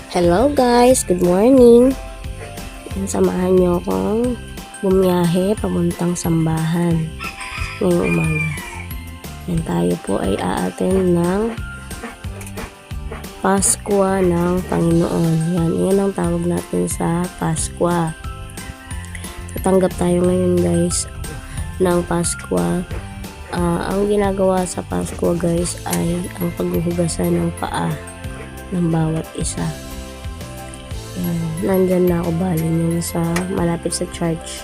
Hello guys, good morning. Samahan niyo akong bumiyahe papuntang Sambahan ngayong umaga. Yan, tayo po ay aattend ng Paskwa ng Panginoon. Yan ang tawag natin sa Paskwa. Tatanggap tayo ngayon guys ng Paskwa. Ang ginagawa sa Paskwa guys ay ang paghuhugasan ng paa ng bawat isa. Nandyan na ako bali sa malapit sa church.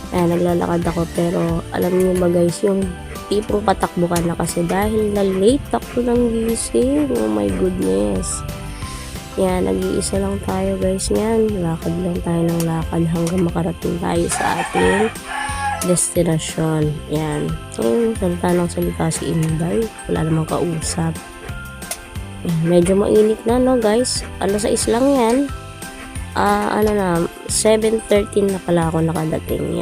Naglalakad ako, pero alam niyo ba guys, yung tipong patakbo ka na kasi dahil na late ako ng gising. Oh my goodness. Nag-iisa lang tayo guys yan. Lakad lang tayo ng lakad hanggang makarating tayo sa ating destinasyon. Salita ng salita si Inday. Wala namang kausap. Medyo mainit na no guys. 6 lang yan. 7:13 na pala ako nakadating.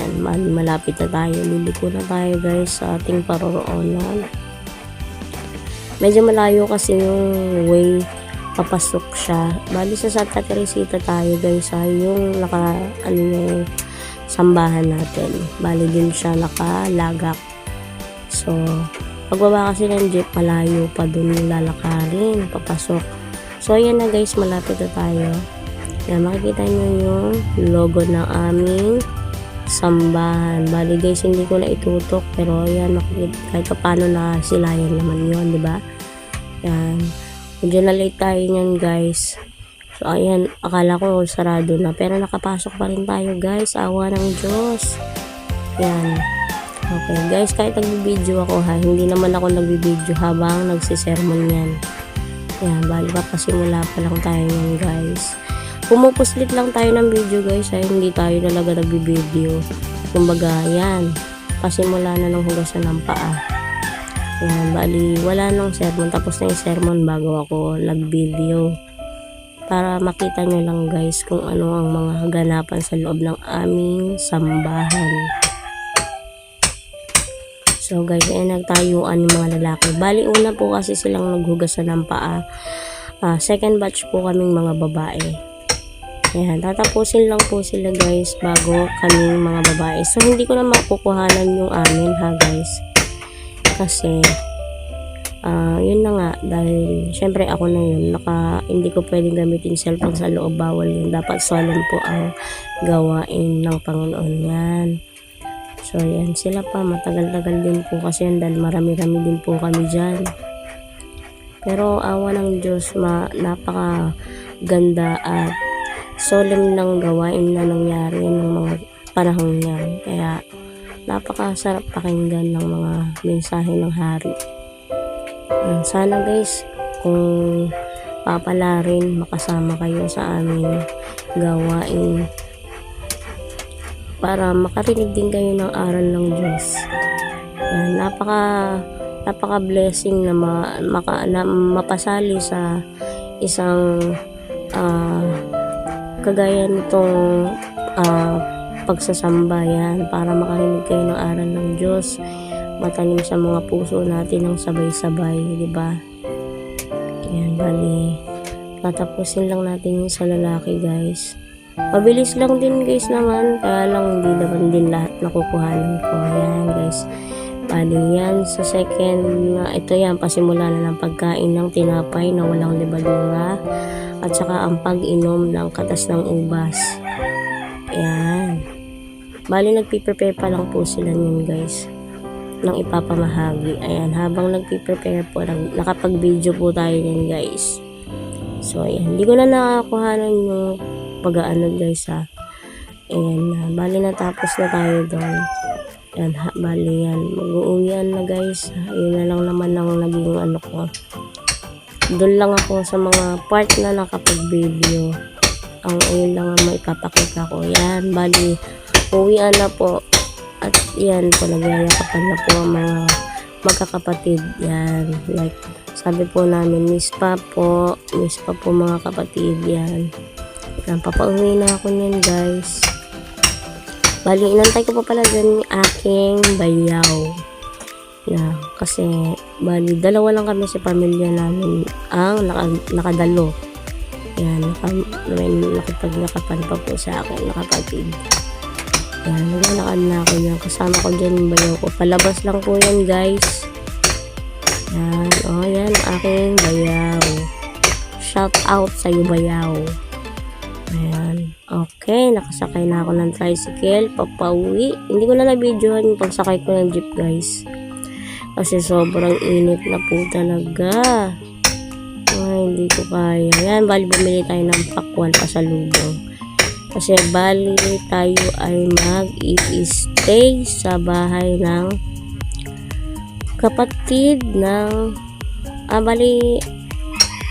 Malapit na tayo. Liliko na tayo guys sa ating paroroonan. Medyo malayo kasi yung way papasok siya. Bali sa Santa Teresita tayo guys, yung yung sambahan natin. Bali din siya nakalagak. So pagbaba kasi ng jeep, malayo pa dun yung lalakarin papasok. So ayan na guys, malapit na tayo. Makikita nyo yung logo ng aming sambahan. Bali guys, hindi ko na itutok, pero ayan, kahit paano na silayan naman yun, diba? Medyo na late tayo nyan guys. So ayan, akala ko sarado na, pero nakapasok pa rin tayo guys. Awa ng Diyos. Okay guys, kahit nagbibideo ako hindi naman ako nagbibideo habang nagsisermon yan. Bali papasimula pa lang tayo yan guys. Pumupuslit lang tayo ng video guys, hindi tayo talaga nagbibideo. Kumbaga pasimula na ng hugasan ng paa. Bali wala nang sermon, tapos na yung sermon bago ako nag-video. Para makita nyo lang guys kung ano ang mga ganapan sa loob ng aming sambahan. So guys, nagtayuan yung mga lalaki. Bali una po kasi silang naghugasan ng paa. Second batch po kaming mga babae. Tatapusin lang po sila guys bago kaming mga babae. So hindi ko na makukuhanan yung amin guys. Kasi yun na nga, dahil syempre ako na yun, hindi ko pwedeng gamitin cellphone sa loob, bawal yun. Dapat solemn po ang gawain ng Panginoon. So sila pa, matagal-tagal din po kasi dahil marami-rami din po kami dyan. Pero awa ng Diyos, napaka ganda at solemn ng gawain na nangyari ng mga panahon yan. Kaya napakasarap pakinggan ng mga mensahe ng hari. Sana guys, kung papala rin, makasama kayo sa aming gawain para makarinig din kayo ng aral ng Diyos. Napaka blessing na mapasali sa isang kagaya nitong pagsasamba para makarinig kayo ng aral ng Diyos, matanim sa mga puso natin ng sabay-sabay, diba? Bali tatapusin lang natin yung sa lalaki guys. Mabilis lang din guys naman, kaya lang hindi naman din lahat nakukuhanan ko. Guys, bali sa second ito pasimula na ng pagkain ng tinapay na walang libadura at saka ang pag-inom ng katas ng ubas. Bali nagpiprepare pa lang po sila yun guys ng ipapamahagi. Habang nagpiprepare po, nakapag-video po tayo yun guys. So hindi ko na nakakuhanan yung pag-aano guys bali natapos na tayo doon. Bali mag-uuwian na guys. Yun na lang naman ang naging ko. Doon lang ako sa mga part na nakapag-video. Ang ayun lang ang maipapakita ko. Bali uwian na po. At po, nagyayakapan na po ang mga magkakapatid. Like sabi po namin, miss pa po mga kapatid. Papauwi na ako niyan guys. Bali inantay ko pa pala dyan yung aking bayaw. Kasi bali dalawa lang kami sa pamilya namin ang nakadalo. Yan, may nakipag-nakapan pa po sa akin, nakapatid. Yan, naglalakad na ako yan. Kasama ko dyan yung bayaw ko. Palabas lang po yan, guys. Yan, yan, aking bayaw. Shout out sa iyo, bayaw. Ayan. Okay, nakasakay na ako ng tricycle, papauwi. Hindi ko na na-videohan yung pagsakay ko ng jeep, guys. Kasi sobrang init na po talaga. Ay, hindi ko kaya. Yan, bali bumili tayo ng pakwan pasalubong. Kasi bali tayo ay mag-i-stay sa bahay ng kapatid ng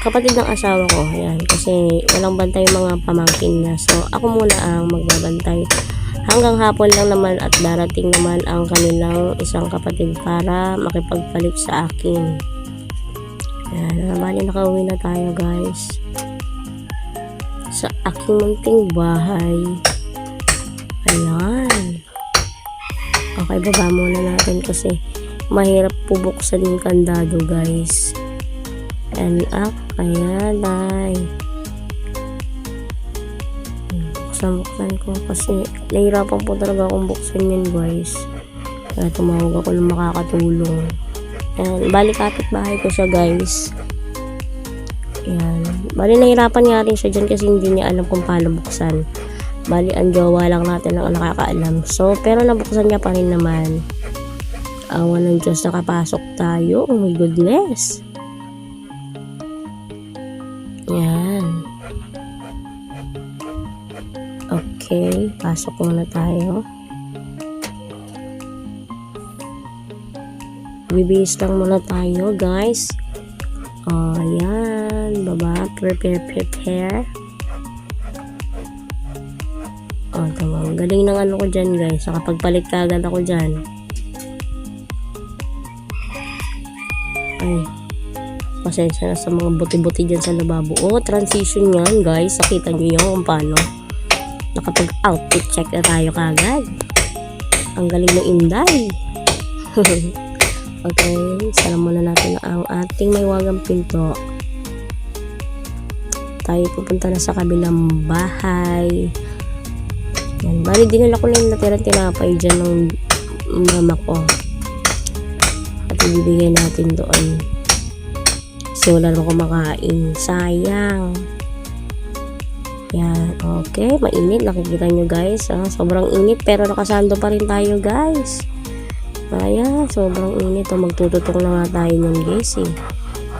kapatid ng asawa ko. Ayan, kasi walang bantay yung mga pamangkin niya. So, ako muna ang magbabantay. Hanggang hapon lang naman at darating naman ang kanilang isang kapatid para makipagpalit sa akin. Ayan, bali nakauwi na tayo, guys. Sa aking munting bahay. Ayan. Okay, baba muna natin kasi mahirap po buksan yung kandado, guys. And up. Ayan, ay. Buksan ko kasi nahirapan po talaga akong buksan yun, guys. Kaya tumawag ako ng makakatulong. Ayan, bali kapit-bahay ko siya, guys. Ayan. Bali nahirapan nga rin siya dyan kasi hindi niya alam kung paano buksan. Bali ang jowa lang natin ang nakakaalam. So, pero nabuksan niya pa rin naman. Awa ng Diyos, nakapasok tayo. Oh my goodness. Ayan. Okay, pasok muna tayo. Bibihis lang muna tayo, guys. Ayan, baba, prepare. Tama. Galing ng ano ko dyan, guys. Nakapagpalit ka agad ako dyan. Ay, pasensya na sa mga buti-buti dyan sa lababo. Transition yan, guys. Nakita nyo yun kung paano. Nakapag-outfit check na tayo kagad. Ang galing ng Inday. Okay, sara muna natin ang ating may wagang pinto. Tayo pupunta na sa kabilang bahay. Yan, bali dinala ko na yung natirang tinapay dyan ng mama ko. At ibibigay natin doon. Kasi wala naman kumakain. Sayang. Yan, okay. Mainit. Nakikita nyo, guys. Sobrang init pero nakasando pa rin tayo, guys. Ayan, sobrang init. Magtututong na nga tayo nun, guys, eh.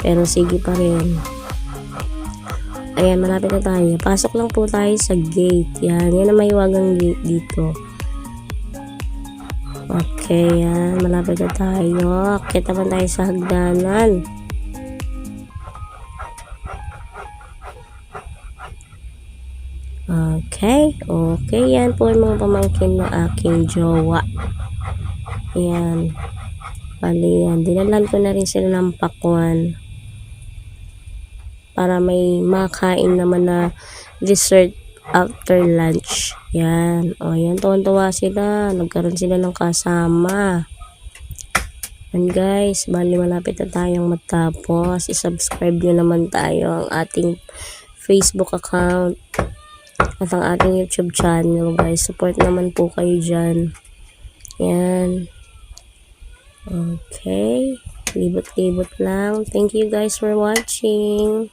Pero sige pa rin. Ayan, malapit na tayo. Pasok lang po tayo sa gate. Yan ang may wagang gate dito. Okay, yan. Malapit na tayo. Kita pa tayo sa hagdanan. Okay, yan po yung mga pamangkin na aking jowa. Ayan. Bali yan. Dinalan ko na rin sila ng pakwan. Para may makain naman na dessert after lunch. Yan. Yan. Tuwan-tuwa sila. Nagkaroon sila ng kasama. And guys, bali malapit na tayong matapos. I-subscribe nyo naman tayo ang ating Facebook account at ang ating YouTube channel, guys. Support naman po kayo dyan. Yan. Okay. Libot-libot lang. Thank you guys for watching.